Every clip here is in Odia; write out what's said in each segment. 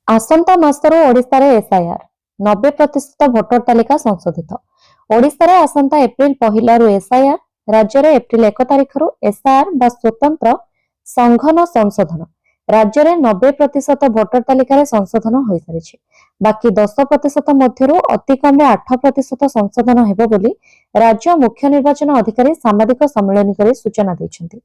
आसंता मासरू ओडिशा रे एसआईआर 90% भोटर तालिका संशोधित। ओडिशा रे आसंता एप्रिल 1 रु एसआईआर, राज्य रे एप्रिल 1 तारिख रु एसआईआर बा स्वतंत्र संघन संशोधन। राज्य रे 90% भोटर तालिका रे संशोधन होई सारिछि। बाकी 10% मध्यरु अति कम रे 8% संशोधन हेबो बोली राज्य मुख्य निर्वाचन अधिकारी सामाजिक सम्मेलन करी सूचना दैछन्ति।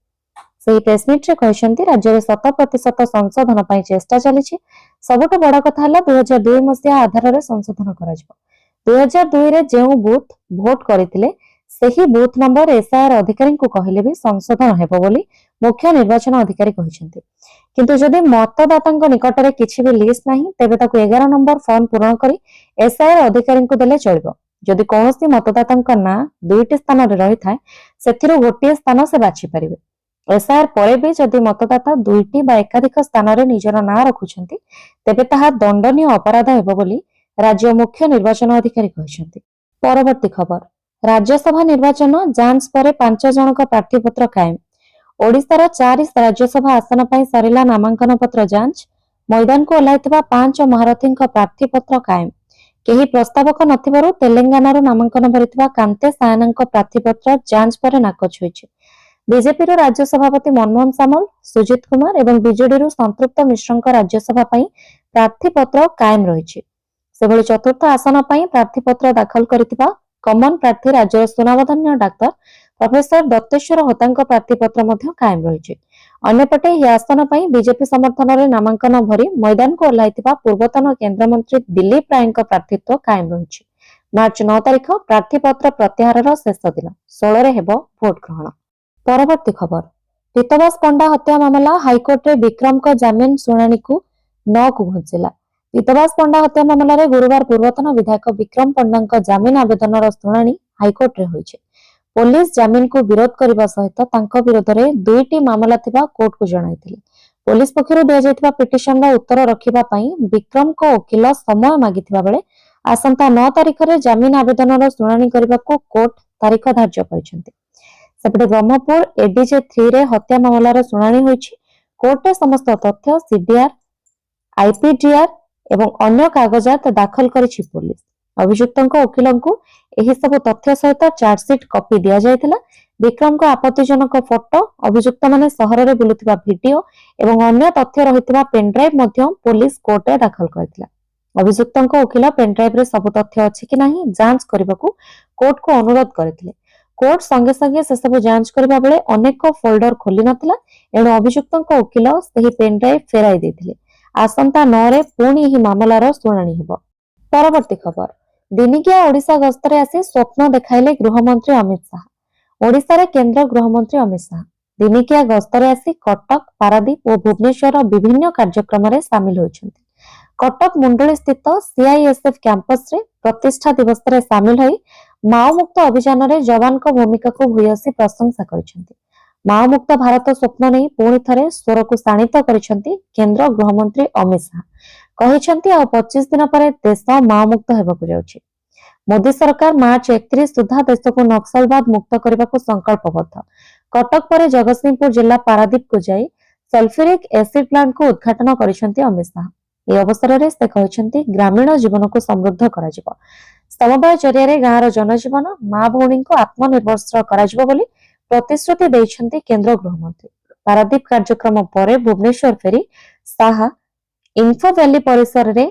सही प्रेसमिट रे कहछन्ति राज्य रे 100% संशोधन पई चेष्टा चलिछि। सबुठ बड़ कथा हला 2002 मसिया आधार रे संशोधन कराजिबो। 2002 रे जेउ बूथ भोट करितिले सेही बूथ नंबर एसआईआर अधिकारी को कहले भी संशोधन हेबो बोली मुख्य निर्वाचन अधिकारी कहछन्ति। किंतु जदि मतदातांक निकट रे किछि भी लिस्ट नाही तेबे ताकू 11 नंबर फॉर्म पूर्ण करी एसआईआर अधिकारी को देले चलिबो। जदि कोनोसी मतदातांक ना दुईटी स्थान रे रही थाए सेथिरु गोटिए स्थान से बाछि परिबे। एसआईआर परे भी जदि मतदाता दुईटी बा एकाधिक स्थान रे निजर ना रखुछन्ति तेबे ताहा दंडनीय अपराध हेबो बोली राज्य मुख्य निर्वाचन अधिकारी कहछन्ति। परवर्ती खबर, राज्यसभा निर्वाचन जांच परे 5 जनक प्रार्थीपत्र कायम। ओडिशार 4 राज्यसभा आसन पई सरिला नामांकन पत्र जांच। मैदान को ओलाइथिबा 5 महारथींक प्रार्थीपत्र कायम। केही प्रस्तावक नथिबारु तेलंगानार नामांकन भरिथिबा कांते सायनांक प्रार्थीपत्र जांच परे नाकच होइछि। बीजेपी रो राज्य सभापति मनमोहन सामल, सुजित कुमार एवं बीजेडी रो संतृप्त मिश्रंक राज्यसभा पई प्रार्थीपत्र कायम रहिछि। सेभଳି चतुर्थ आसन पई प्रार्थीपत्र दाखल करिथिबा कमन प्रार्थी राज्यर सुनामधन्य डाक्टर प्रोफेसर दत्तेश्वर होतांक प्रार्थीपत्र मध्य कायम रहिछि। अन्यपटे ଏହି आसन पई बीजेपी समर्थन रे नामांकन भरी मैदान को ओलाइथिबा पूर्वतन केंद्र मंत्री दिलीप रायଙ୍କ प्रार्थीत्व कायम रहिछि। मार्च 9 तारिख प्रार्थीपत्र प्रत्याहारर शेष दिन। 16 रे हेबो भोट ग्रहण। परवर्ती खबर, पीतवास पंडा हत्या मामला हाईकोर्ट रे विक्रम को जामीन शुणाणी को 9 को घुंचिला। पीतवास पंडा हत्या मामला रे गुरुवार पूर्वतन विधायक विक्रम पंडा जामीन आवेदन शुणाणी हाईकोर्ट रे होइछे। पुलिस जामीन को विरोध करबा सहित तांको विरोध रे दुईटी मामला थिबा कोर्ट को जणाइथिले। पुलिस पक्षरु दिया जायतिबा पिटिशन रा उत्तर रखिबा पई विक्रम को वकील समय मागिथिबा बेले आसंता 9 तारिख रे जामीन आवेदन रा शुणाणी करबा को कोर्ट तारीख धार्य करिसेंति। सेपटे ब्रह्मपुर एडीजे 3 रे हत्या मामलार शुणाणी होइछि। कोर्टे समस्त तथ्य सीडीआर, आईपीडीआर एवं अन्य कागजात दाखल करिछि पुलिस। अभियुक्तଙ୍କ वकीलଙ୍କୁ ଏହି ସବୁ ତଥ୍ୟ ସହିତ ଚାର୍ଜସିଟ୍ କପି ଦିଆଯାଇଥିଲା। ବିକ୍ରମଙ୍କ ଆପତ୍ତିଜନକ ଫଟୋ, ଅଭିଯୁକ୍ତ ମାନେ ସହରରେ ବୁଲୁଥିବା ଭିଡିଓ ଏବଂ ଅନ୍ୟ ତଥ୍ୟ ରହିଥିବା ପେନଡ୍ରାଇଭ ମଧ୍ୟ ପୁଲିସ କୋର୍ଟରେ ଦାଖଲ କରିଥିଲା। ଅଭିଯୁକ୍ତଙ୍କ वकील ପେନଡ୍ରାଇଭରେ ସବୁ ତଥ୍ୟ ଅଛି କି ନାହିଁ ଯାଞ୍ଚ କରିବାକୁ କୋର୍ଟକୁ ଅନୁରୋଧ କରିଥିଲେ। कोर्ट संगे संगे से सब जांच करबा बेले अनेक फोल्डर खोली नथिला, एणु अभियुक्तଙ୍କ वकील सही पेनड्राइव फेराई देथिले। आसंता 9 रे पुणी एही मामलार शुणाणी हेबो। परवर्ती खबर, दिनिकिया ओडिशा गस्तरे आसी स्वप्न देखाइले गृहमंत्री अमित शाह। ओडिशा रे केंद्र गृहमंत्री अमित शाह दिनिकिया गस्तरे आसी कटक, पारादीप और भुवनेश्वर विभिन्न कार्यक्रम रे शामिल होइछन्ति। कटक मुंडली स्थित सीआईएसएफ कैंपस रे प्रतिष्ठा दिवस रे शामिल होई माओ मुक्त अभियान रे जवान को भूमिका को भूयसी प्रशंसा करिसेंति। माओ मुक्त भारत स्वप्न नै पुणी थरे स्वर को शाणित करिसेंति केंद्र गृहमंत्री अमित शाह। कहिसेंति आ 25 दिन परे देश माओ मुक्त हेबाकु जाउछि। मोदी सरकार मार्च 31 सुधा देश को नक्सलवाद मुक्त करबा को संकल्पबद्ध। कटक परे जगतसिंहपुर जिला पारादीप को जाई सल्फ्यूरिक एसिड प्लांट को उद्घाटन करिसेंति अमित शाह। ए अवसर रे से कहिसेंति ग्रामीण जीवन को समृद्ध कराजिबो। समवाय जरिया गाँवर जनजीवन माँ भौणी को आत्मनिर्भरशील कराजिबो बोली प्रतिश्रुति दैछन्ति केंद्र गृहमंत्री। पारादीप कार्यक्रम परे भुवनेश्वर फेरी शाह इन्फो वैली परिसर रे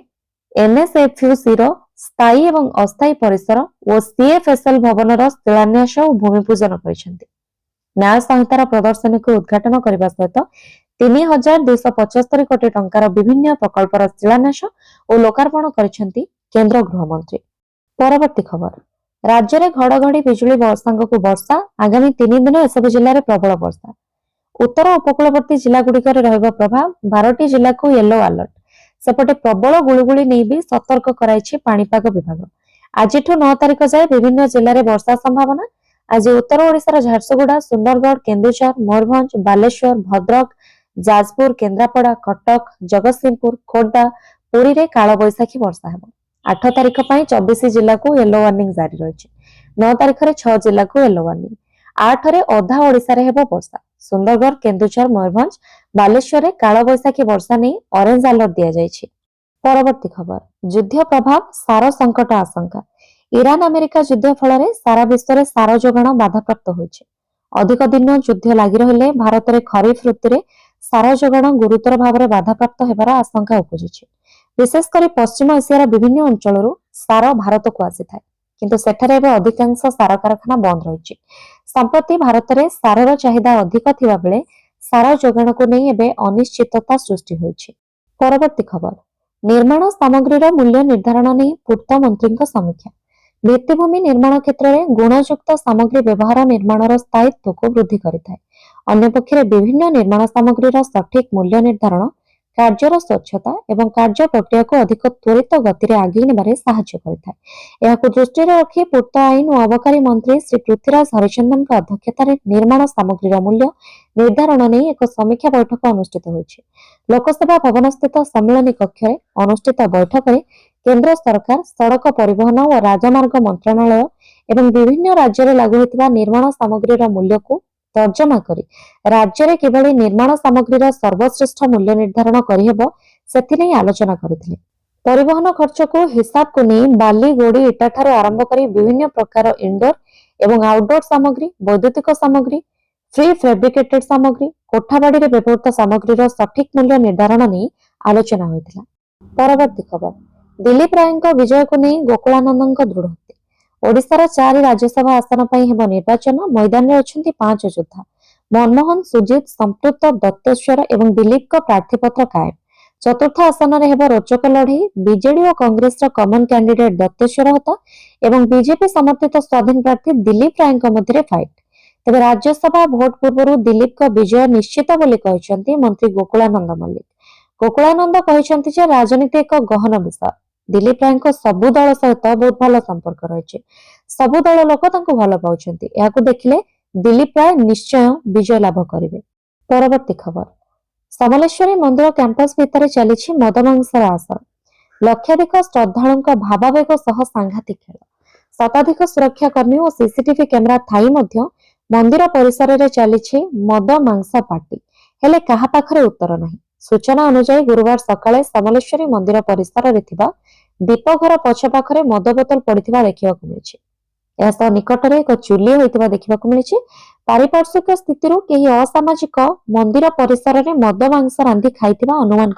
एनएसएफयूसी रो स्थायी एवं अस्थायी परिसर और सीएफएसएल भवन शिलान्यास और भूमि पूजन करिसेंति। न्याय संहितार प्रदर्शनी को उद्घाटन करबा सहित 3275 कोटी टंकार विभिन्न प्रकल्पर शिलान्यास और लोकार्पण करिसेंति केंद्र गृहमंत्री। परवर्ती खबर, राज्य में घड़घड़ी बिजुली सांग को वर्षा आगामी 3 दिन एसबू जिले में प्रबल वर्षा। उत्तर उपकूलवर्ती जिला गुड़िक प्रभाव 12टी जिला को येलो अलर्ट। सेपटे प्रबल गुळुगुळी नहीं भी सतर्क कराइछि पाणीपाग विभाग। आज 9 तारिख जाए विभिन्न जिले में वर्षा संभावना। आज उत्तर ओडिशार झारसुगुड़ा, सुंदरगढ़, केन्दुझर, मयूरभंज, बालेश्वर, भद्रक, जाजपुर, केन्द्रापड़ा, कटक, जगतसिंहपुर, खोर्धा, पुरी रे काल बैशाखी वर्षा हेबो। 8 तारिख पई 24 जिला को येलो वार्निंग जारी रहिछि। 9 तारिख रे 6 जिला को येलो वार्निंग। 8 रे अधा ओडिसा रे हेबो वर्षा। सुंदरगढ़, केन्दुझर, मयूरभंज, बालेश्वर रे काल बैशाखी वर्षा नै ऑरेंज अलर्ट दिया जायछि। परवर्ती खबर युद्ध प्रभाव सार संकट आशंका ईरान अमेरिका युद्ध फल सारा विश्व में सार जोगाण बाधाप्राप्त होइछि। अधिक दिन युद्ध लगी रहिले भारत में खरीफ ऋतु में सार जोगाण गुरुतर भाव में बाधाप्राप्त होबार आशंका उपजिछि। विशेषकर पश्चिम एशियार विभिन्न अंचल सार भारत को आसी था किंतु सेठारे एबे अधिकांश सार कारखाना बंद रही। संप्रति भारत में सारर चाहिदा अधिक थिबा बेले सार जोगाण को नहीं एबे अनिश्चितता सृष्टि होइछि। परवर्ती खबर निर्माण सामग्रीर मूल्य निर्धारण नहीं पूर्त मंत्री समीक्षा भित्तिभूमि निर्माण क्षेत्र में गुणयुक्त सामग्री व्यवहार निर्माणर स्थायित्व को वृद्धि करिଥାଏ। अन्यपक्षे विभिन्न निर्माण सामग्रीर सठिक मूल्य निर्धारण कार्यर स्वच्छता एवं कार्य प्रक्रिया को अधिक त्वरित गति आगे नेबारे साहाय्य करिଥାଏ। एहाकु दृष्टि रखी पूर्त आईन और अबकारी मंत्री श्री पृथ्वीराज हरिचंदन अध्यक्षतार निर्माण सामग्रीर मूल्य निर्धारण नहीं एक समीक्षा बैठक अनुष्ठित होइछि। लोकसभा भवन स्थित सम्मेलन कक्ष में अनुष्ठित बैठक में केंद्र सरकार सड़क परिवहन और राजमार्ग मंत्रणालय एवं विभिन्न राज्य में लागू होता निर्माण सामग्रीर मूल्य को तर्जमा करी राज्य में किभली निर्माण सामग्रीर सर्वश्रेष्ठ मूल्य निर्धारण करिहेब सेथिनै आलोचना करथिले। परिवहन खर्च को हिसाब को नहीं बाली गोड़ी इटा ठारू आरंभ करी विभिन्न प्रकार इंडोर एवं आउटडोर सामग्री वैद्युतिक सामग्री फ्री फैब्रिकेटेड सामग्री कोठाबाड़ी रे व्यवहृत सामग्रीर सठिक मूल्य निर्धारण नहीं आलोचना होइथिला। परवर्ती खबर दिलीप राय विजय को नहीं गोकुलानंद दृढ़ोक्ति ओडिशार 4 राज्यसभा आसन पर हेब निर्वाचन मैदान में अछंती 5 योद्धा मनमोहन सुजित संपृक्त दत्तेश्वर एवं दिलीप का प्रार्थीपत्र कायम। चतुर्थ आसन में हेब रोचक लड़ई बीजेडी और कांग्रेस कमन कैंडिडेट दत्तेश्वर होता एवं बीजेपी समर्थित स्वाधीन प्रार्थी दिलीप राय मध्य फाइट। तेज राज्यसभा भोट पूर्व दिलीप का विजय निश्चित बोली कहते मंत्री गोकुलानंद मल्लिक। गोकुलानंद कहते राजनीति एक गहन विषय दिलीप राय सबु दल सहित बहुत भल संपर्क रही सबु दल लोक भल पाँच देखिले दिलीप राय निश्चय विजय लाभ करेंगे। परवर्ती खबर समलेश्वरी मंदिर कैंपस भितर चली मदमांसर आसर लक्षाधिक श्रद्धालु भावावेग सह सांघातिक खेल शताधिक सुरक्षाकर्मी और सीसीटीवी कैमेरा थाई मध्य मंदिर परिसर में चली मद मांस पार्टी हेले कहा पाखरे उत्तर नहीं। सूचना अनुसार गुरुवार सकाळे समलेश्वरी मंदिर परिसर में दीपघर पछपाखरे मद बोतल पड़ता देखा मिली। निकट में एक चुली होता देखा मिली। पारिपार्श्विक स्थिति कहीं असामाजिक मंदिर परिसर में मद मांस रांधि खाई अनुमान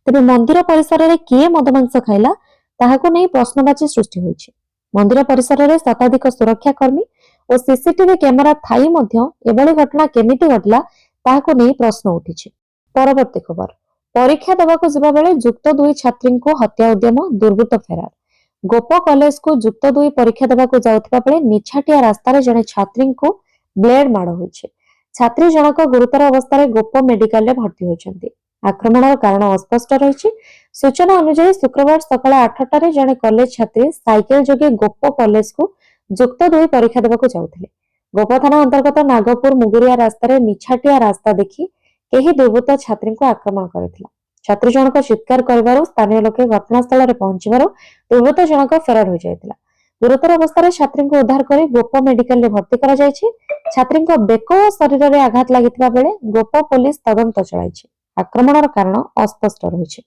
तेज मंदिर परिसर में किए मद मांस खाइला ताहाको नहीं प्रश्नवाची सृष्टि होइछि। मंदिर परिसर में शताधिक सुरक्षाकर्मी और सीसीटीवी कैमेरा थाई मध्य एभली घटना केमिति घटला ताहाको नहीं प्रश्न उठिछि। परवर्ती खबर परीक्षा देवाको जिबा बेले युक्त 2 छात्री को हत्या उद्यम दुर्बृत्त फेरार गोप कॉलेज को युक्त 2 परीक्षा देवाको जाउथिबा बेले निछाटिया रास्तार जड़े छात्री को ब्लेड माड़ होइछि। छात्री जनक गुरुतर अवस्था गोप मेडिकल भर्ती होइछन्ति। आक्रमण कारण अस्पष्ट रही। सूचना अनुसार शुक्रवार सकाल 8टार जड़े कॉलेज छात्री साइकेल जोगे गोप कॉलेज को युक्त 2 परीक्षा देवाको जाउथिले। गोप थाना अंतर्गत नागपुर मुगुरिया रास्तार निछाटिया रास्ता देखी केही दुर्बृत्त छात्री को आक्रमण करथिला। छात्री जनक चित्कार करबारु स्थानीय लोके घटनास्थल में पहुंचबारु दुर्बृत्त जनक फेरार हो जायतिला। गुरुतर अवस्था छात्री को उद्धार कर गोप मेडिकल में भर्ती करा जायछि। छात्री बेक और शरीर में आघात लागिथिबा बेले गोप पुलिस तदंत चलाइछि। आक्रमणर कारण अस्पष्ट रही।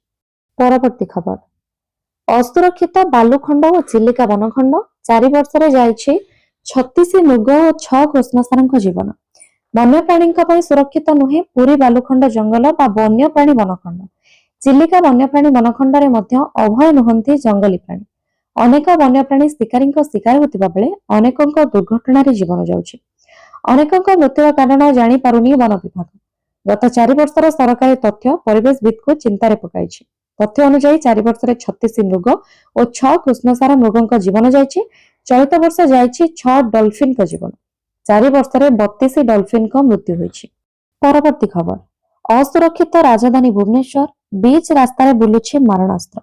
परवर्ती खबर असुरक्षित बालुखंड और चिलिका वनखंड 4 वर्ष जाइछि 36 मृग और 6 कृष्णसार जीवन। वन्यप्राणी सुरक्षित नुहे पुरी बालुखंड जंगल बा वन्यप्राणी वनखंड। चिलिका वन्यप्राणी वनखंड में अभय नुहंती जंगली प्राणी। अनेक वन्यप्राणी शिकारी शिकार होता बेले अनेक दुर्घटन जीवन जाउछि। अनेक मृत्युर कारण जानी पारुनी वन विभाग। गत 4 वर्षर सरकारी तथ्य परिवेशविद को चिंतार पकाई। तथ्य अनुसार 4 वर्ष 36 मृग और 6 कृष्णसार मृगों जीवन जाइछि। चलित वर्ष जाइछि 6 डॉल्फिन का जीवन। 4 वर्ष 32 डॉल्फिन का मृत्यु होइछि। परवर्ती खबर असुरक्षित राजधानी भुवनेश्वर बीच रास्तार बुलुछि मारणास्त्र।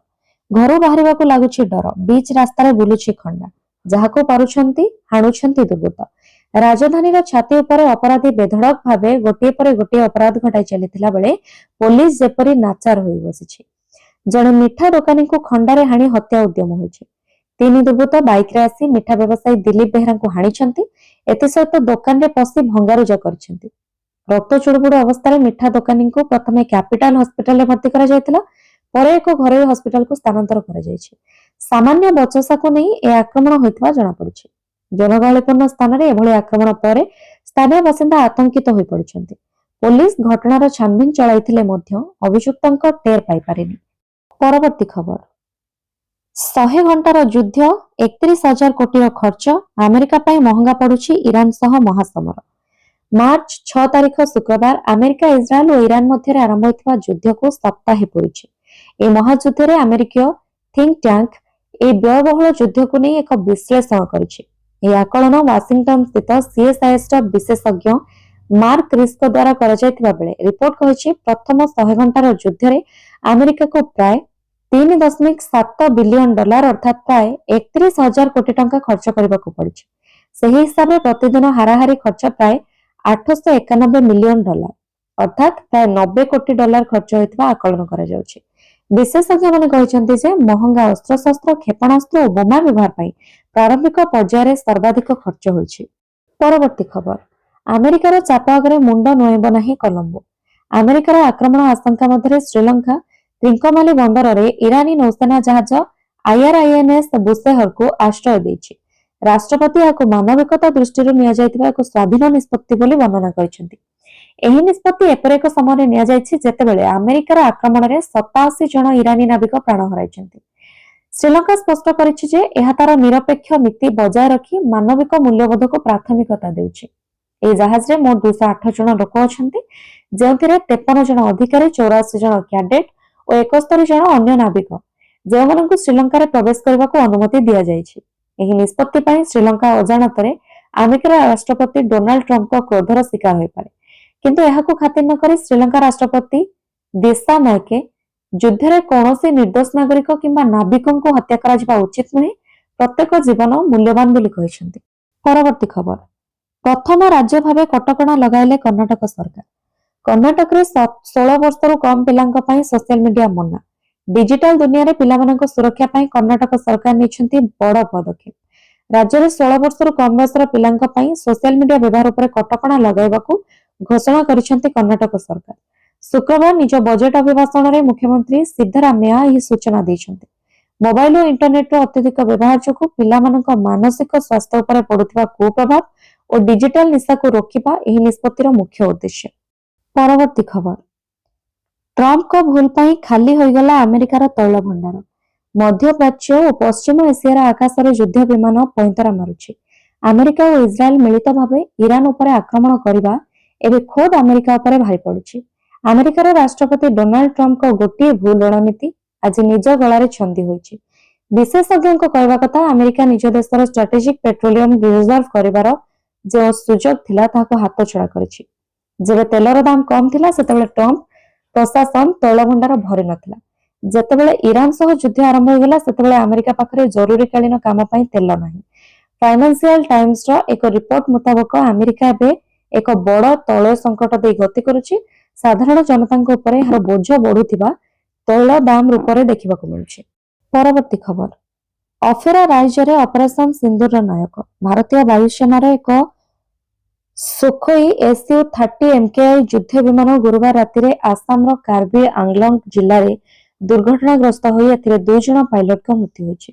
घर बाहर लगुच डर बीच रास्तार बुलुछि खंडा जहाको पारुछंती हाणुछंती दुर्बृत्त। राजधानी छाती उपर अपराधी बेधड़क भावे गोटे पर गोटे अपराध घटाई चली बेले पुलिस जेपरी नाचार हो बसी। जड़े मिठा दोकानी को खंडारे हाणी हत्या उद्यम होइछि। 3 दुर्बृत्त बाइक रे आसी मिठा व्यवसायी दिलीप बेहरा को हाणिछंती। एसत दोकान रे पसी भंगारुजा करछंती। रक्त चुड़बुड़ अवस्था मिठा दोकानी को प्रथमे कैपिटाल हॉस्पिटल में भर्ती करा जायतिला। ପରେ ଏକ ଘରୋଇ ହସ୍ପିଟାଲକୁ ସ୍ଥାନାନ୍ତର କରାଯାଇଛି। ସାମାନ୍ୟ ବଚସାକୁ ନେଇ ଏ ଆକ୍ରମଣ ହୋଇଥିବା ଜଣାପଡ଼ିଛି। ଜନଗହଳିପୂର୍ଣ୍ଣ ସ୍ଥାନରେ ଏଭଳି ଆକ୍ରମଣ ପରେ ସ୍ଥାନୀୟ ବାସିନ୍ଦା ଆତଙ୍କିତ ହୋଇପଡ଼ିଛନ୍ତି। ପୋଲିସ ଘଟଣାର ଛାନଭିନ ଚଳାଇଥିଲେ ମଧ୍ୟ ଅଭିଯୁକ୍ତଙ୍କ ଟେର ପାଇପାରିନି। ପରବର୍ତ୍ତୀ ଖବର, 100 ଘଣ୍ଟାର ଯୁଦ୍ଧ, 31,000 କୋଟିର ଖର୍ଚ୍ଚ, ଆମେରିକା ପାଇଁ ମହଙ୍ଗା ପଡୁଛି ଇରାନ ସହ ମହାସମର। ମାର୍ଚ୍ଚ 6 ତାରିଖ ଶୁକ୍ରବାର ଆମେରିକା, ଇସ୍ରାଏଲ ଓ ଇରାନ ମଧ୍ୟରେ ଆରମ୍ଭ ହୋଇଥିବା ଯୁଦ୍ଧକୁ ସପ୍ତାହେ ପୂରିଛି। ଏହି ମହାଯୁଦ୍ଧରେ ଆମେରିକୀୟ ଥିଙ୍କ ଟ୍ୟାଙ୍କ ଏହି ବ୍ୟୟବହୁଳ ଯୁଦ୍ଧକୁ ନେଇ ଏକ ବିଶ୍ଳେଷଣ କରିଛି। ଏହି ଆକଳନ ୱାସିଂଟନ ସ୍ଥିତ CSISର ବିଶେଷଜ୍ଞ ମାର୍କ ରିସ୍କ ଦ୍ୱାରା କରାଯାଇଥିବା ବେଳେ ରିପୋର୍ଟ କହିଛି ପ୍ରଥମ 100 ଘଣ୍ଟାର ଯୁଦ୍ଧରେ ଆମେରିକାକୁ ପ୍ରାୟ $3.7 ବିଲିୟନ ଅର୍ଥାତ୍ ପ୍ରାୟ 31,000 କୋଟି ଟଙ୍କା ଖର୍ଚ୍ଚ କରିବାକୁ ପଡ଼ିଛି। ସେହି ହିସାବରେ ପ୍ରତିଦିନ ହାରାହାରି ଖର୍ଚ୍ଚ ପ୍ରାୟ $891 ମିଲିୟନ ଅର୍ଥାତ୍ ପ୍ରାୟ $90 କୋଟି ଖର୍ଚ୍ଚ ହୋଇଥିବା ଆକଳନ କରାଯାଉଛି। ବିଶେଷଜ୍ଞମାନେ କହିଛନ୍ତି ଯେ ମହଙ୍ଗା ଅସ୍ତ୍ରଶସ୍ତ୍ର, କ୍ଷେପଣାସ୍ତ୍ର ଓ ବୋମା ବ୍ୟବହାର ପାଇଁ ପ୍ରାରମ୍ଭିକ ପର୍ଯ୍ୟାୟରେ ସର୍ବାଧିକ ଖର୍ଚ୍ଚ ହୋଇଛି। ପରବର୍ତ୍ତୀ ଖବର, ଆମେରିକାର ଚାପ ଆଗରେ ମୁଣ୍ଡ ନୁଆଁଇବ ନାହିଁ କଲମ୍ବୋ। ଆମେରିକାର ଆକ୍ରମଣ ଆଶଙ୍କା ମଧ୍ୟରେ ଶ୍ରୀଲଙ୍କା ତ୍ରିଙ୍କମାଲି ବନ୍ଦରରେ ଇରାନୀ ନୌସେନା ଜାହାଜ IRINS ବୁଶେହରକୁ ଆଶ୍ରୟ ଦେଇଛି। ରାଷ୍ଟ୍ରପତି ଏହାକୁ ମାନବିକତା ଦୃଷ୍ଟିରୁ ନିଆଯାଇଥିବା ଏକ ସ୍ୱାଧୀନ ନିଷ୍ପତ୍ତି ବୋଲି ବର୍ଣ୍ଣନା କରିଛନ୍ତି। ଏହି ନିଷ୍ପତ୍ତି ଏପରି ଏକ ସମୟରେ ନିଆଯାଇଛି ଯେତେବେଳେ ଆମେରିକାର ଆକ୍ରମଣରେ 87 ଜଣ ଇରାନୀ ନାବିକ ପ୍ରାଣ ହରାଇଛନ୍ତି। ଶ୍ରୀଲଙ୍କା ସ୍ପଷ୍ଟ କରିଛି ଯେ ଏହା ତାର ନିରପେକ୍ଷ ନୀତି ବଜାୟ ରଖି ମାନବିକ ମୂଲ୍ୟବୋଧକୁ ପ୍ରାଥମିକତା ଦେଉଛି। ଏହି ଜାହାଜରେ ମୋଟ 208 ଜଣ ଲୋକ ଅଛନ୍ତି, ଯେଉଁଥିରେ 53 ଜଣ ଅଧିକାରୀ, 84 ଜଣ କ୍ୟାଡେଟ୍ ଓ 71 ଜଣ ଅନ୍ୟ ନାବିକ, ଯେଉଁମାନଙ୍କୁ ଶ୍ରୀଲଙ୍କାରେ ପ୍ରବେଶ କରିବାକୁ ଅନୁମତି ଦିଆଯାଇଛି। ଏହି ନିଷ୍ପତ୍ତି ପାଇଁ ଶ୍ରୀଲଙ୍କା ଅଜାଣତରେ ଆମେରିକାର ରାଷ୍ଟ୍ରପତି ଡୋନାଲ୍ଡ ଟ୍ରମ୍ପଙ୍କ କ୍ରୋଧର ଶିକାର ହୋଇପାରେ, କିନ୍ତୁ ଏହାକୁ ଖାତିର ନ କରି ଶ୍ରୀଲଙ୍କା ରାଷ୍ଟ୍ରପତି ଦିଶା ନାୟକେ ଯୁଦ୍ଧରେ କୌଣସି ନିର୍ଦ୍ଦୋଷ ନାଗରିକ କିମ୍ବା ନାବିକଙ୍କୁ ହତ୍ୟା କରାଯିବା ଉଚିତ ନୁହେଁ, ପ୍ରତ୍ୟେକ ଜୀବନ ମୂଲ୍ୟବାନ ବୋଲି କହିଛନ୍ତି। ପରବର୍ତ୍ତୀ ଖବର, ପ୍ରଥମ ରାଜ୍ୟ ଭାବେ କଟକଣା ଲଗାଇଲେ କର୍ଣ୍ଣାଟକ ସରକାର। କର୍ଣ୍ଣାଟକରେ 16 ବର୍ଷରୁ କମ୍ ପିଲାଙ୍କ ପାଇଁ ସୋସିଆଲ ମିଡିଆ ମନା। ଡିଜିଟାଲ ଦୁନିଆରେ ପିଲାମାନଙ୍କ ସୁରକ୍ଷା ପାଇଁ କର୍ଣ୍ଣାଟକ ସରକାର ନେଇଛନ୍ତି ବଡ଼ ପଦକ୍ଷେପ। ରାଜ୍ୟରେ 16 ବର୍ଷରୁ କମ୍ ବୟସର ପିଲାଙ୍କ ପାଇଁ ସୋସିଆଲ ମିଡିଆ ବ୍ୟବହାର ଉପରେ କଟକଣା ଲଗାଇବାକୁ ଘୋଷଣା କରିଛନ୍ତି କର୍ଣ୍ଣାଟକ ସରକାର। ଶୁକ୍ରବାର ନିଜ ବଜେଟ ଅଭିଭାଷଣରେ ମୁଖ୍ୟମନ୍ତ୍ରୀ ସିଦ୍ଧରାମୈୟା ଏହି ସୂଚନା ଦେଇଛନ୍ତି। ମୋବାଇଲ ଓ ଇଣ୍ଟରନେଟର ଅତ୍ୟଧିକ ବ୍ୟବହାର ଯୋଗୁଁ ପିଲାମାନଙ୍କ ମାନସିକ ସ୍ୱାସ୍ଥ୍ୟ ଉପରେ ପଡୁଥିବା କୁପ୍ରଭାବ ଓ ଡିଜିଟାଲ ନିଶାକୁ ରୋକିବା ଏହି ନିଷ୍ପତ୍ତିର ମୁଖ୍ୟ ଉଦ୍ଦେଶ୍ୟ। ପରବର୍ତ୍ତୀ ଖବର, ଟ୍ରମ୍ପଙ୍କ ଭୁଲ ପାଇଁ ଖାଲି ହୋଇଗଲା ଆମେରିକାର ତୈଳ ଭଣ୍ଡାର। ମଧ୍ୟପ୍ରାଚ୍ୟ ଓ ପଶ୍ଚିମ ଏସିଆର ଆକାଶରେ ଯୁଦ୍ଧ ବିମାନ ପଇଁତରା ମାରୁଛି। ଆମେରିକା ଓ ଇସ୍ରାଏଲ ମିଳିତ ଭାବେ ଇରାନ ଉପରେ ଆକ୍ରମଣ କରିବା ଏବେ ଖୋଦ୍ ଆମେରିକା ଉପରେ ଭାରି ପଡୁଛି। ଆମେରିକାର ରାଷ୍ଟ୍ରପତି ଡୋନାଲ୍ଡ ଟ୍ରମ୍ପଙ୍କ ଗୋଟିଏ ଭୁଲ ରଣନୀତି ଆଜି ନିଜ ଗଳାରେ ଛନ୍ଦି ହୋଇଛି। ବିଶେଷଜ୍ଞଙ୍କ କହିବା କଥା, ଆମେରିକା ନିଜ ଦେଶର ଷ୍ଟ୍ରାଟେଜିକ ପେଟ୍ରୋଲିୟମ ରିଜର୍ଭ କରିବାର ଯେଉଁ ସୁଯୋଗ ଥିଲା ତାହାକୁ ହାତଛଡ଼ା କରିଛି। ଯେବେ ତେଲର ଦାମ କମ୍ ଥିଲା ସେତେବେଳେ ଟ୍ରମ୍ପ ପ୍ରଶାସନ ତୈଳ ଭଣ୍ଡାର ଭରି ନଥିଲା। ଯେତେବେଳେ ଇରାନ ସହ ଯୁଦ୍ଧ ଆରମ୍ଭ ହୋଇଗଲା ସେତେବେଳେ ଆମେରିକା ପାଖରେ ଜରୁରୀକାଳୀନ କାମ ପାଇଁ ତେଲ ନାହିଁ। ଫାଇନାନ୍ସିଆଲ ଟାଇମ୍ସର ଏକ ରିପୋର୍ଟ ମୁତାବକ ଆମେରିକା ଏବେ ଏକ ବଡ଼ ତୈଳ ସଙ୍କଟ ଦେଇ ଗତି କରୁଛି। ସାଧାରଣ ଜନତାଙ୍କ ଉପରେ ଏହାର ବୋଝ ବଢୁଥିବା ତୈଳ ଦାମ ରୂପରେ ଦେଖିବାକୁ ମିଳୁଛି। ପରବର୍ତ୍ତୀ ଖବର, ଅଫେରା ରାଇଜରେ ଅପରେସନ ସିନ୍ଦୁରର ନାୟକ। ଭାରତୀୟ ବାୟୁସେନାର ଏକ ସୁଖୋଇ Su-30 MKI ଯୁଦ୍ଧ ବିମାନ ଗୁରୁବାର ରାତିରେ ଆସାମର କାର୍ବି ଆଂଲଙ୍ଗ ଜିଲ୍ଲାରେ ଦୁର୍ଘଟଣାଗ୍ରସ୍ତ ହୋଇ ଏଥିରେ 2 ଜଣ ପାଇଲଟଙ୍କ ମୃତ୍ୟୁ ହୋଇଛି।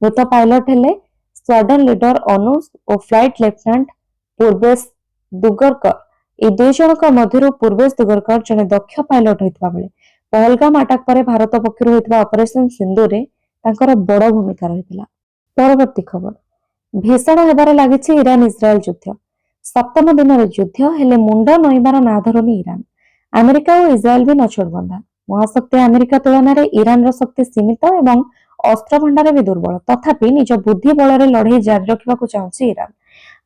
ମୃତ ପାଇଲଟ ହେଲେ ସ୍କ୍ୱାଡ୍ରନ ଲିଡର ଅନୁଜ ଓ ଫ୍ଲାଇଟ ଲେଫ୍ଟନାଣ୍ଟ ପୂର୍ବେଶ ଦୁଗରକର। ଏହି 2 ଜଣଙ୍କ ମଧ୍ୟରୁ ପୂର୍ବେଶ ଦୁଗରକର ଜଣେ ଦକ୍ଷ ପାଇଲଟ ହୋଇଥିବା ବେଳେ ପହଲଗାମ ଆଟାକ ପରେ ଭାରତ ପକ୍ଷରୁ ହୋଇଥିବା ଅପରେସନ ସିନ୍ଦୁରରେ ତାଙ୍କର ବଡ଼ ଭୂମିକା ରହିଥିଲା। ପରବର୍ତ୍ତୀ ଖବର, ଭୀଷଣ ହେବାରେ ଲାଗିଛି ଇରାନ ଇସ୍ରାଏଲ ଯୁଦ୍ଧ। ସପ୍ତମ ଦିନରେ ଯୁଦ୍ଧ ହେଲେ ମୁଣ୍ଡ ନଇଁବାର ନାଁ ଧରୁନି ଇରାନ। ଆମେରିକା ଓ ଇସ୍ରାଏଲ ବି ନଛୋଡବନ୍ଦା। ମହାଶକ୍ତି ଆମେରିକା ତୁଳନାରେ ଇରାନର ଶକ୍ତି ସୀମିତ ଏବଂ ଅସ୍ତ୍ର ଭଣ୍ଡାର ବି ଦୁର୍ବଳ। ତଥାପି ନିଜ ବୁଦ୍ଧି ବଳରେ ଲଢେଇ ଜାରି ରଖିବାକୁ ଚାହୁଁଛି ଇରାନ।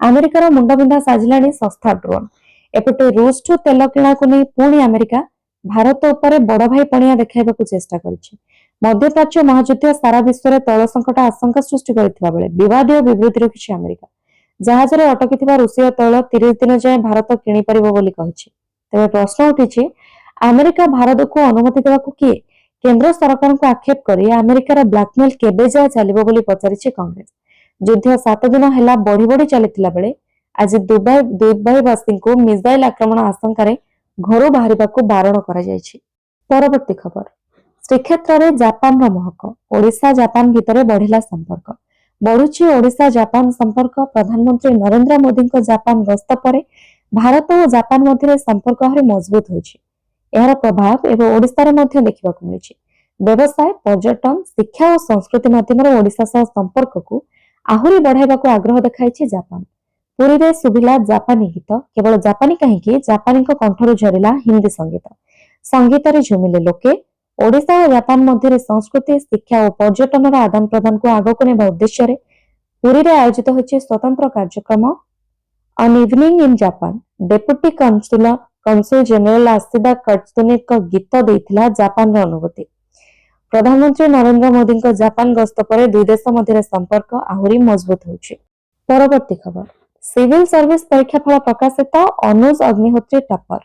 ଆମେରିକାର ମୁଣ୍ଡବିନ୍ଧା ସାଜିଲାଣି ଶସ୍ତା ଡ୍ରୋନ। ଏପଟେ ରୁଷଠୁ ତେଲ କିଣାକୁ ନେଇ ପୁଣି ଆମେରିକା ଭାରତ ଉପରେ ବଡ ଭାଇ ପଣିଆ ଦେଖାଇବାକୁ ଚେଷ୍ଟା କରିଛି। ମଧ୍ୟପ୍ରାଚ୍ୟ ମହାଯୁଦ୍ଧ ସାରା ବିଶ୍ୱରେ ତୈଳ ସଙ୍କଟ ଆଶଙ୍କା ସୃଷ୍ଟି କରିଥିବା ବେଳେ ବିବାଦୀୟ ବିବୃତ୍ତି ରଖିଛି ଆମେରିକା। ଜାହାଜରେ ଅଟକିଥିବା ରୁଷୀୟ ତୈଳ 30 ଦିନ ଯାଏଁ ଭାରତ କିଣିପାରିବ ବୋଲି କହିଛି। ତେବେ ପ୍ରଶ୍ନ ଉଠିଛି, ଆମେରିକା ଭାରତକୁ ଅନୁମତି ଦେବାକୁ କିଏ? କେନ୍ଦ୍ର ସରକାରଙ୍କୁ ଆକ୍ଷେପ କରି ଆମେରିକାର ବ୍ଲାକମେଲ କେବେ ଯାଏ ଚାଲିବ ବୋଲି ପଚାରିଛି କଂଗ୍ରେସ। ଯୁଦ୍ଧ 7 ଦିନ ହେଲା ବଢି ବଢି ଚାଲିଥିଲା ବେଳେ ଆଜି ଦୁବାଇବାସୀଙ୍କୁ ମିସାଇଲ ଆକ୍ରମଣ ଆଶଙ୍କାରେ ଘରୁ ବାହାରିବାକୁ ବାରଣ କରାଯାଇଛି। ପରବର୍ତ୍ତୀ ଖବର, ଶ୍ରୀକ୍ଷେତ୍ରରେ ଜାପାନର ମହକ। ଓଡ଼ିଶା ଜାପାନ ଭିତରେ ବଢ଼ିଲା ସମ୍ପର୍କ। ବଢ଼ୁଛି ଓଡ଼ିଶା ଜାପାନ ସମ୍ପର୍କ। ପ୍ରଧାନମନ୍ତ୍ରୀ ନରେନ୍ଦ୍ର ମୋଦିଙ୍କ ଜାପାନ ଗସ୍ତ ପରେ ଭାରତ ଓ ଜାପାନ ମଧ୍ୟରେ ସମ୍ପର୍କ ଆହୁରି ମଜବୁତ ହୋଇଛି। ଏହାର ପ୍ରଭାବ ଏବେ ଓଡ଼ିଶାରେ ମଧ୍ୟ ଦେଖିବାକୁ ମିଳିଛି। ବ୍ୟବସାୟ, ପର୍ଯ୍ୟଟନ, ଶିକ୍ଷା ଓ ସଂସ୍କୃତି ମାଧ୍ୟମରେ ଓଡ଼ିଶା ସହ ସମ୍ପର୍କକୁ ଆହୁରି ବଢ଼ାଇବାକୁ ଆଗ୍ରହ ଦେଖାଇଛି ଜାପାନ। ପୁରୀରେ ଶୁଭିଲା ଜାପାନୀ ଗୀତ। କେବଳ ଜାପାନୀ କାହିଁକି, ଜାପାନୀଙ୍କ କଣ୍ଠରୁ ଝରିଲା ହିନ୍ଦୀ ସଙ୍ଗୀତ। ସଙ୍ଗୀତରେ ଝୁମିଲେ ଲୋକେ। ଓଡ଼ିଶା ଓ ଜାପାନ ମଧ୍ୟରେ ସଂସ୍କୃତି, ଶିକ୍ଷା ଓ ପର୍ଯ୍ୟଟନର ଆଦାନ ପ୍ରଦାନକୁ ଆଗକୁ ନେବା ଉଦ୍ଦେଶ୍ୟରେ ପୁରୀରେ ଆୟୋଜିତ ହୋଇଛି ସ୍ୱତନ୍ତ୍ର କାର୍ଯ୍ୟକ୍ରମ on evening in Japan. Deputy consul general ଆସିଦା କଟ୍ସୁନେଙ୍କ ଗୀତ ଦେଇଥିଲା ଜାପାନର ଅନୁଭୂତି। ପ୍ରଧାନମନ୍ତ୍ରୀ ନରେନ୍ଦ୍ର ମୋଦିଙ୍କ ଜାପାନ ଗସ୍ତ ପରେ ଦୁଇ ଦେଶ ମଧ୍ୟରେ ସମ୍ପର୍କ ଆହୁରି ମଜବୁତ ହେଉଛି। ପରବର୍ତ୍ତୀ ଖବର, ସିଭିଲ ସର୍ଭିସ ପରୀକ୍ଷା ଫଳ ପ୍ରକାଶିତ। ଅନୁଜ ଅଗ୍ନିହୋତ୍ରୀ ଟପ୍ପର।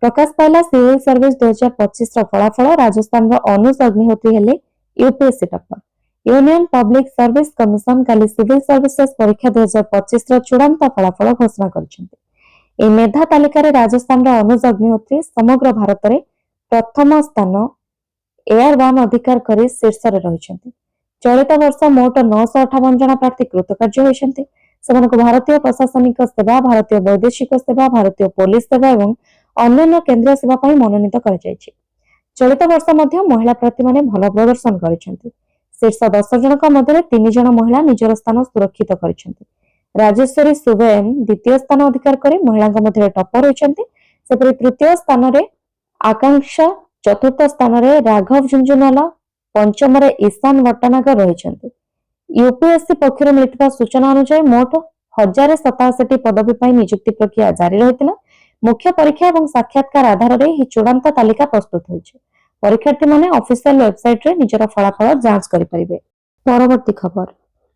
ପ୍ରକାଶ ପାଇଲା ସିଭିଲ ସର୍ଭିସ 2025ର ଫଳାଫଳ। ରାଜସ୍ଥାନର ଅନୁଜ ଅଗ୍ନିହୋତ୍ରୀ ହେଲେ UPSC topper. Union public service commission କାଲି ସିଭିଲ ସର୍ଭିସେସ୍ ପରୀକ୍ଷା 2025ର ଚୂଡ଼ାନ୍ତ ଫଳାଫଳ ଘୋଷଣା କରିଛନ୍ତି। ଏହି ମେଧା ତାଲିକାରେ ରାଜସ୍ଥାନର ଅନୁଜ ଅଗ୍ନିହୋତ୍ରୀ ସମଗ୍ର ଭାରତରେ ପ୍ରଥମ ସ୍ଥାନ ଏୟାର1 ଅଧିକାର କରି ଶୀର୍ଷରେ ରହିଛନ୍ତି। ଚଳିତ ବର୍ଷ ମୋଟ 958 ଜଣ ପ୍ରାର୍ଥୀ କୃତକାର୍ଯ୍ୟ ହୋଇଛନ୍ତି। ସେମାନଙ୍କୁ ଭାରତୀୟ ପ୍ରଶାସନିକ ସେବା, ଭାରତୀୟ ବୈଦେଶିକ ସେବା, ଭାରତୀୟ ପୋଲିସ ସେବା ଏବଂ ଅନ୍ୟାନ୍ୟ କେନ୍ଦ୍ରୀୟ ସେବା ପାଇଁ ମନୋନୀତ କରାଯାଇଛି। ଚଳିତ ବର୍ଷ ମଧ୍ୟ ମହିଳା ପ୍ରାର୍ଥୀମାନେ ଭଲ ପ୍ରଦର୍ଶନ କରିଛନ୍ତି। ଶୀର୍ଷ 10 ଜଣଙ୍କ ମଧ୍ୟରେ 3 ଜଣ ମହିଳା ନିଜର ସ୍ଥାନ ସୁରକ୍ଷିତ କରିଛନ୍ତି। ରାଜେଶ୍ୱରୀ ସୁବେଏମ ଦ୍ୱିତୀୟ ସ୍ଥାନ ଅଧିକାର କରି ମହିଳାଙ୍କ ମଧ୍ୟରେ ଟପ୍ପର ହୋଇଛନ୍ତି। ସେପରି ତୃତୀୟ ସ୍ଥାନରେ ଆକାଂକ୍ଷା, ଚତୁର୍ଥ ସ୍ଥାନରେ ରାଘବ ଝୁଂଝୁନୱାଲା, ପଞ୍ଚମରେ ଈଶାନ ଭଟ୍ଟନାଗର ରହିଛନ୍ତି। ୟୁପିଏସସି ପକ୍ଷରୁ ମିଳିଥିବା ସୂଚନା ଅନୁଯାୟୀ ମୋଟ 1087ଟି ପଦବୀ ପାଇଁ ନିଯୁକ୍ତି ପ୍ରକ୍ରିୟା ଜାରି ରହିଥିଲା। ମୁଖ୍ୟ ପରୀକ୍ଷା ଏବଂ ସାକ୍ଷାତକାର ଆଧାରରେ ଏହି ଚୂଡ଼ାନ୍ତ ତାଲିକା ପ୍ରସ୍ତୁତ ହୋଇଛି। ପରୀକ୍ଷାର୍ଥୀମାନେ ଅଫିସିଆଲ ୱେବସାଇଟରେ ନିଜର ଫଳାଫଳ ଯାଞ୍ଚ କରିପାରିବେ। ପରବର୍ତ୍ତୀ ଖବର,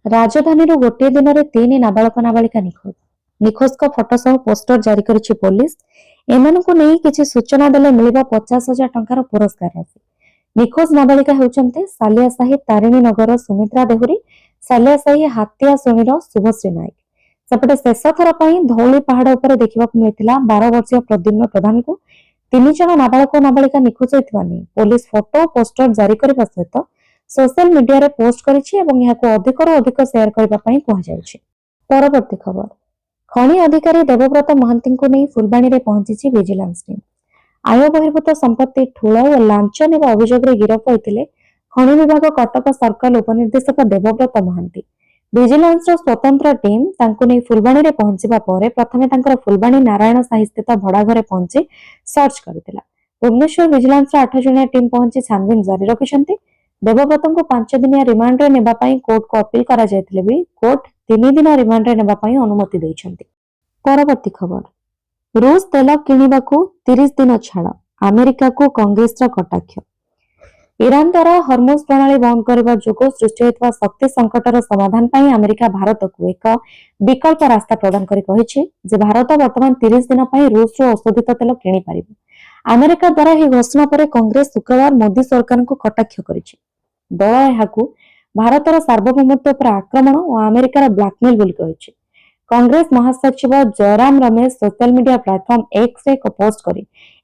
ରାଜଧାନୀରୁ ଗୋଟିଏ ଦିନରେ 3 ନାବାଳକ ନାବାଳିକା ନିଖୋଜ। ନିଖୋଜଙ୍କ ଫଟୋ ସହ ପୋଷ୍ଟର ଜାରି କରିଛି ପୋଲିସ। ଏମାନଙ୍କୁ ନେଇ କିଛି ସୂଚନା ଦେଲେ ମିଳିବ 50,000 ଟଙ୍କାର ପୁରସ୍କାର ରାଶି। ନିଖୋଜ ନାବାଳିକା ହେଉଛନ୍ତି ସାଲିଆସାହି ତାରିଣୀ ନଗରର ସୁମିତ୍ରା ଦେହୁରୀ, ସାଲିଆସାହି ହାତିଆ ଶୁଣୀର ଶୁଭଶ୍ରୀ ନାୟକ। ସେପଟେ ଶେଷ ଥର ପାଇଁ ଧଉଳି ପାହାଡ ଉପରେ ଦେଖିବାକୁ ମିଳିଥିଲା 12 ବର୍ଷୀୟ ପ୍ରଦ୍ୟୁମ୍ନ ପ୍ରଧାନଙ୍କୁ। 3 ଜଣ ନାବାଳକ ଓ ନାବାଳିକା ନିଖୋଜ ହୋଇଥିବା ନେଇ ପୋଲିସ ଫଟୋ ଓ ପୋଷ୍ଟର ଜାରି କରିବା ସହିତ ସୋସିଆଲ ମିଡିଆରେ ପୋଷ୍ଟ କରିଛି ଏବଂ ଏହାକୁ ଅଧିକରୁ ଅଧିକ ସେୟାର କରିବା ପାଇଁ କୁହାଯାଉଛି। ପରବର୍ତ୍ତୀ ଖବର, ଖଣି ଅଧିକାରୀ ଦେବବ୍ରତ ମହାନ୍ତିଙ୍କୁ ନେଇ ଫୁଲବାଣୀରେ ପହଞ୍ଚିଛି ଭିଜିଲାନ୍ସ ଟିମ୍। ଆୟ ବହିର୍ଭୂତ ସମ୍ପତ୍ତି ଠୁଳ ଓ ଲାଞ୍ଚ ନେବା ଅଭିଯୋଗରେ ଗିରଫ ହୋଇଥିଲେ ଖଣି ବିଭାଗ କଟକ ସର୍କଲ ଉପନିର୍ଦ୍ଦେଶକ ଦେବବ୍ରତ ମହାନ୍ତି। ଭିଜିଲାନ୍ସର ସ୍ୱତନ୍ତ୍ର ଟିମ୍ ତାଙ୍କୁ ନେଇ ଫୁଲବାଣୀରେ ପହଞ୍ଚିବା ପରେ ପ୍ରଥମେ ତାଙ୍କର ଫୁଲବାଣୀ ନାରାୟଣ ସାହି ସ୍ଥିତ ଭଡ଼ା ଘରେ ପହଞ୍ଚି ସର୍ଚ୍ଚ କରିଥିଲା। ଭୁବନେଶ୍ୱର ଭିଜିଲାନ୍ସର 8 ଜଣିଆ ଟିମ୍ ପହଞ୍ଚି ଛାନଭିନ ଜାରି ରଖିଛନ୍ତି। ଦେବବ୍ରତଙ୍କୁ 5 ଦିନିଆ ରିମାଣ୍ଡରେ ନେବା ପାଇଁ କୋର୍ଟକୁ ଅପିଲ କରାଯାଇଥିଲେ ବି କୋର୍ଟ 3 ଦିନ ରିମାଣ୍ଡରେ ନେବା ପାଇଁ ଅନୁମତି ଦେଇଛନ୍ତି। ପରବର୍ତ୍ତୀ ଖବର, ରୁଷ ତେଲ କିଣିବାକୁ 30 ଦିନ ଛାଡ଼, ଆମେରିକାକୁ କଂଗ୍ରେସର କଟାକ୍ଷ। ଇରାନ ଦ୍ୱାରା ହର୍ମୁଜ ପ୍ରଣାଳୀ ବନ୍ଦ କରିବା ଯୋଗୁଁ ସୃଷ୍ଟି ହୋଇଥିବା ଶକ୍ତି ସଙ୍କଟର ସମାଧାନ ପାଇଁ ଆମେରିକା ଭାରତକୁ ଏକ ବିକଳ୍ପ ରାସ୍ତା ପ୍ରଦାନ କରି କହିଛି ଯେ ଭାରତ ବର୍ତ୍ତମାନ 30 ଦିନ ପାଇଁ ରୁଷରୁ ଅଶୋଧିତ ତେଲ କିଣିପାରିବ। ଆମେରିକା ଦ୍ୱାରା ଏହି ଘୋଷଣା ପରେ କଂଗ୍ରେସ ଶୁକ୍ରବାର ମୋଦି ସରକାରଙ୍କୁ କଟାକ୍ଷ କରିଛି। ଦଳ ଏହାକୁ ଭାରତର ସାର୍ବଭୌମତ୍ୱ ଉପରେ ଆକ୍ରମଣ ଓ ଆମେରିକାର ବ୍ଲାକମେଲ ବୋଲି କହିଛି। କଂଗ୍ରେସ ମହାସଚିବ Jairam Ramesh social media platform ଏକ୍ସରେ ଏକ ପୋଷ୍ଟ କରି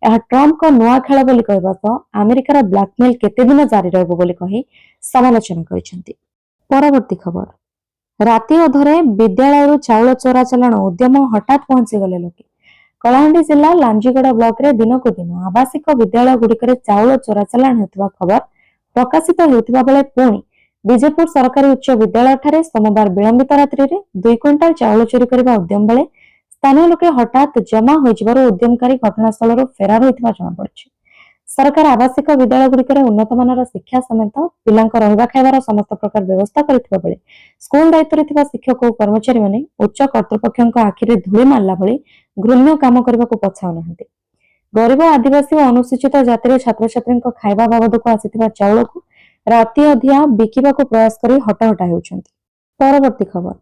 ଏହା ଟ୍ରମ୍ପଙ୍କ ନୂଆ ଖେଳ ବୋଲି କହିବା ସହ ଆମେରିକାର ବ୍ଲାକମେଲ କେତେ ଦିନ ଜାରି ରହିବ ବୋଲି କହି ସମାଲୋଚନା କରିଛନ୍ତି। ପରବର୍ତ୍ତୀ ଖବର, ରାତି ଅଧରେ ବିଦ୍ୟାଳୟରୁ ଚାଉଳ ଚୋରା ଚାଲାଣ ଉଦ୍ୟମ, ହଠାତ୍ ପହଞ୍ଚିଗଲେ ଲୋକେ। କଳାହାଣ୍ଡି ଜିଲ୍ଲା ଲାଞ୍ଜିଗଡ଼ ବ୍ଲକରେ ଦିନକୁ ଦିନ ଆବାସିକ ବିଦ୍ୟାଳୟ ଗୁଡିକରେ ଚାଉଳ ଚୋରା ଚାଲାଣ ହେଉଥିବା ଖବର ପ୍ରକାଶିତ ହେଉଥିବା ବେଳେ ପୁଣି ବିଜେପୁର ସରକାରୀ ଉଚ୍ଚ ବିଦ୍ୟାଳୟଠାରେ ସୋମବାର ବିଳମ୍ବିତ ରାତ୍ରିରେ 2 କ୍ୱିଣ୍ଟାଲ ଚାଉଳ ଚୋରି କରିବା ଉଦ୍ୟମ ବେଳେ ସ୍ଥାନୀୟ ଲୋକେ ହଠାତ୍ ଜମା ହୋଇଯିବାରୁ ଉଦ୍ୟମକାରୀ ଘଟଣାସ୍ଥଳରୁ ଫେରାର ହୋଇଥିବା ଜଣାପଡ଼ିଛି। ସରକାର ଆବାସିକ ବିଦ୍ୟାଳୟଗୁଡ଼ିକରେ ଉନ୍ନତମାନର ଶିକ୍ଷା ସମେତ ପିଲାଙ୍କ ରହିବା ଖାଇବାର ସମସ୍ତ ପ୍ରକାର ବ୍ୟବସ୍ଥା କରିଥିବା ବେଳେ ସ୍କୁଲ ଦାୟିତ୍ୱରେ ଥିବା ଶିକ୍ଷକ ଓ କର୍ମଚାରୀମାନେ ଉଚ୍ଚ କର୍ତ୍ତୃପକ୍ଷଙ୍କ ଆଖିରେ ଧୂଳି ମାରିଲା ଭଳି ଘୃଣ୍ୟ କାମ କରିବାକୁ ପଛାଉନାହାନ୍ତି। ଗରିବ, ଆଦିବାସୀ ଓ ଅନୁସୂଚିତ ଜାତିର ଛାତ୍ରଛାତ୍ରୀଙ୍କ ଖାଇବା ବାବଦକୁ ଆସିଥିବା ଚାଉଳକୁ ରାତି ଅଧିଆ ବିକିବାକୁ ପ୍ରୟାସ କରି ହଟହଟା ହେଉଛନ୍ତି। ପରବର୍ତ୍ତୀ ଖବର,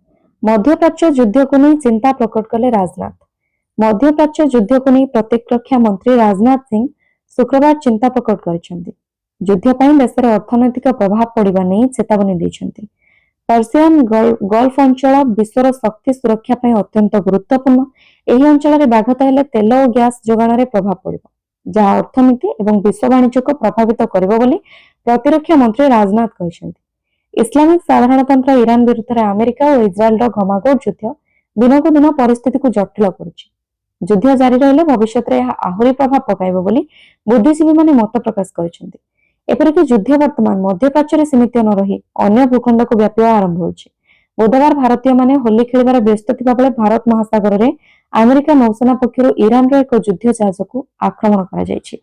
ମଧ୍ୟପ୍ରାଚ୍ୟ ଯୁଦ୍ଧକୁ ନେଇ ଚିନ୍ତା ପ୍ରକଟ କଲେ ରାଜନାଥ। ମଧ୍ୟପ୍ରାଚ୍ୟ ଯୁଦ୍ଧକୁ ନେଇ ପ୍ରତିରକ୍ଷା ମନ୍ତ୍ରୀ ରାଜନାଥ ସିଂ ଶୁକ୍ରବାର ଚିନ୍ତା ପ୍ରକଟ କରିଛନ୍ତି। ଯୁଦ୍ଧ ପାଇଁ ଦେଶର ଅର୍ଥନୈତିକ ପ୍ରଭାବ ପଡ଼ିବା ନେଇ ଚେତାବନୀ ଦେଇଛନ୍ତି। ପର୍ସିଆନ ଗଲ୍ଫ ଅଞ୍ଚଳ ବିଶ୍ୱର ଶକ୍ତି ସୁରକ୍ଷା ପାଇଁ ଅତ୍ୟନ୍ତ ଗୁରୁତ୍ୱପୂର୍ଣ୍ଣ। ଏହି ଅଞ୍ଚଳରେ ବ୍ୟାଘାତ ହେଲେ ତେଲ ଓ ଗ୍ୟାସ ଯୋଗାଣରେ ପ୍ରଭାବ ପଡ଼ିବ। ଯାହା ଅର୍ଥନୀତି ଏବଂ ବିଶ୍ୱ ବାଣିଜ୍ୟକୁ ପ୍ରଭାବିତ କରିବ ବୋଲି ପ୍ରତିରକ୍ଷା ମନ୍ତ୍ରୀ ରାଜନାଥ କହିଛନ୍ତି। ଇସଲାମିକ ସାଧାରଣତନ୍ତ୍ର ଇରାନ ବିରୁଦ୍ଧରେ ଆମେରିକା ଓ ଇସ୍ରାଏଲର ଘମାଘୋଟ ଯୁଦ୍ଧ ଦିନକୁ ଦିନ ପରିସ୍ଥିତିକୁ ଜଟିଳ କରୁଛି। ଯୁଦ୍ଧ ଜାରି ରହିଲେ ଭବିଷ୍ୟତରେ ଏହା ଆହୁରି ପ୍ରଭାବ ପକାଇବ ବୋଲି ବୁଦ୍ଧିଜୀବୀମାନେ ମତ ପ୍ରକାଶ କରିଛନ୍ତି। ଏପରିକି ଯୁଦ୍ଧ ବର୍ତ୍ତମାନ ମଧ୍ୟପ୍ରାଚ୍ୟରେ ସୀମିତ ନ ରହି ଅନ୍ୟ ଭୂଖଣ୍ଡକୁ ବ୍ୟାପିବା ଆରମ୍ଭ ହୋଇଛି। ବୁଧବାର ଭାରତୀୟମାନେ ହୋଲି ଖେଳିବାରେ ବ୍ୟସ୍ତ ଥିବା ବେଳେ ଭାରତ ମହାସାଗରରେ ଆମେରିକା ନୌସେନା ପକ୍ଷରୁ ଇରାନର ଏକ ଯୁଦ୍ଧ ଜାହାଜକୁ ଆକ୍ରମଣ କରାଯାଇଛି।